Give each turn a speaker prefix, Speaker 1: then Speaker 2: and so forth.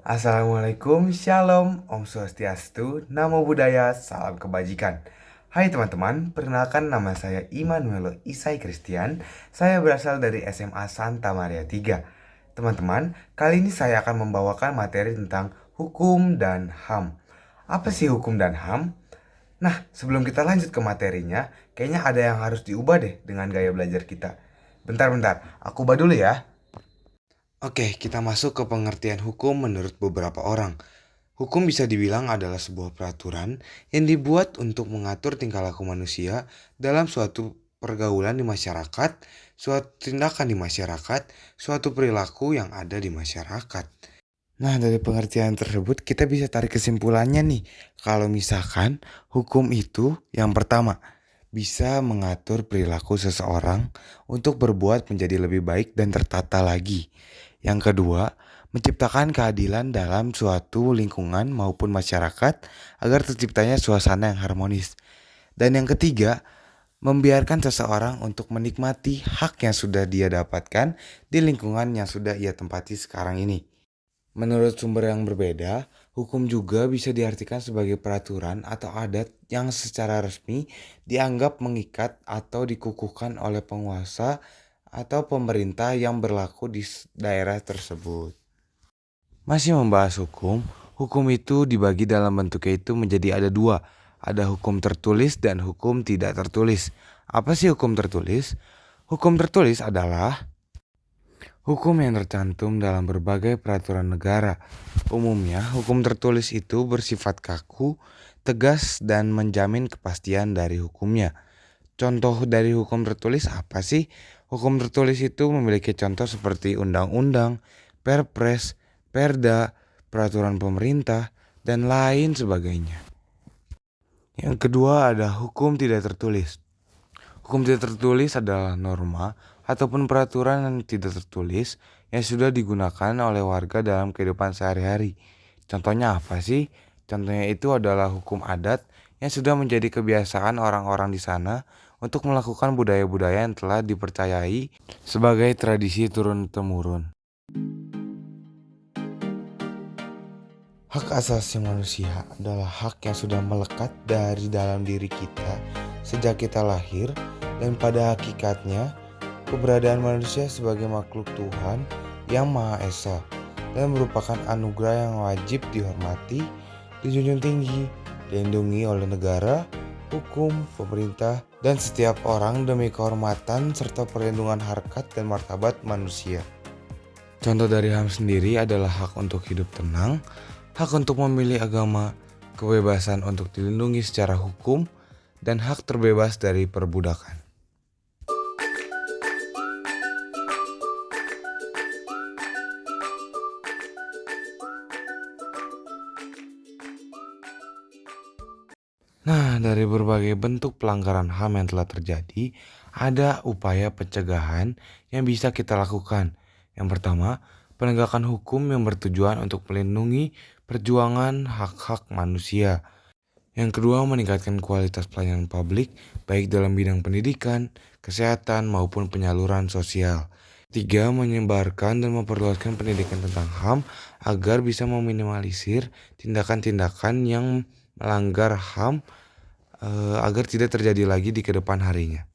Speaker 1: Assalamualaikum, Shalom, Om Swastiastu, Namo Buddhaya, Salam Kebajikan. Hai teman-teman, perkenalkan nama saya Immanuel Isai Christian. Saya berasal dari SMA Santa Maria 3. Teman-teman, kali ini saya akan membawakan materi tentang hukum dan HAM. Apa sih hukum dan HAM? Nah, sebelum kita lanjut ke materinya, kayaknya ada yang harus diubah deh dengan gaya belajar kita. Bentar, aku ubah dulu ya. Oke, kita masuk ke pengertian hukum menurut beberapa orang. Hukum bisa dibilang adalah sebuah peraturan yang dibuat untuk mengatur tingkah laku manusia dalam suatu pergaulan di masyarakat, suatu tindakan di masyarakat, suatu perilaku yang ada di masyarakat. Nah, dari pengertian tersebut kita bisa tarik kesimpulannya nih. Kalau misalkan hukum itu yang pertama bisa mengatur perilaku seseorang untuk berbuat menjadi lebih baik dan tertata lagi. Yang kedua, menciptakan keadilan dalam suatu lingkungan maupun masyarakat agar terciptanya suasana yang harmonis. Dan yang ketiga, membiarkan seseorang untuk menikmati hak yang sudah dia dapatkan di lingkungan yang sudah ia tempati sekarang ini. Menurut sumber yang berbeda, hukum juga bisa diartikan sebagai peraturan atau adat yang secara resmi dianggap mengikat atau dikukuhkan oleh penguasa atau pemerintah yang berlaku di daerah tersebut. Masih membahas hukum, hukum itu dibagi dalam bentuknya itu menjadi ada dua. Ada hukum tertulis dan hukum tidak tertulis. Apa sih hukum tertulis? Hukum tertulis adalah hukum yang tercantum dalam berbagai peraturan negara. Umumnya, hukum tertulis itu bersifat kaku, tegas, dan menjamin kepastian dari hukumnya. Contoh dari hukum tertulis apa sih? Hukum tertulis itu memiliki contoh seperti undang-undang, perpres, perda, peraturan pemerintah, dan lain sebagainya. Yang kedua ada hukum tidak tertulis. Hukum tidak tertulis adalah norma ataupun peraturan yang tidak tertulis yang sudah digunakan oleh warga dalam kehidupan sehari-hari. Contohnya apa sih? Contohnya itu adalah hukum adat yang sudah menjadi kebiasaan orang-orang di sana untuk melakukan budaya-budaya yang telah dipercayai sebagai tradisi turun-temurun. Hak asasi manusia adalah hak yang sudah melekat dari dalam diri kita sejak kita lahir, dan pada hakikatnya keberadaan manusia sebagai makhluk Tuhan yang Maha Esa dan merupakan anugerah yang wajib dihormati, dijunjung tinggi, dilindungi oleh negara, hukum, pemerintah, dan setiap orang demi kehormatan serta perlindungan harkat dan martabat manusia. Contoh dari HAM sendiri adalah hak untuk hidup tenang, hak untuk memilih agama, kebebasan untuk dilindungi secara hukum, dan hak terbebas dari perbudakan. Nah, dari berbagai bentuk pelanggaran HAM yang telah terjadi, ada upaya pencegahan yang bisa kita lakukan. Yang pertama, penegakan hukum yang bertujuan untuk melindungi perjuangan hak-hak manusia. Yang kedua, meningkatkan kualitas pelayanan publik, baik dalam bidang pendidikan, kesehatan, maupun penyaluran sosial. Tiga, menyebarkan dan memperluaskan pendidikan tentang HAM agar bisa meminimalisir tindakan-tindakan yang melanggar HAM agar tidak terjadi lagi di kedepan harinya.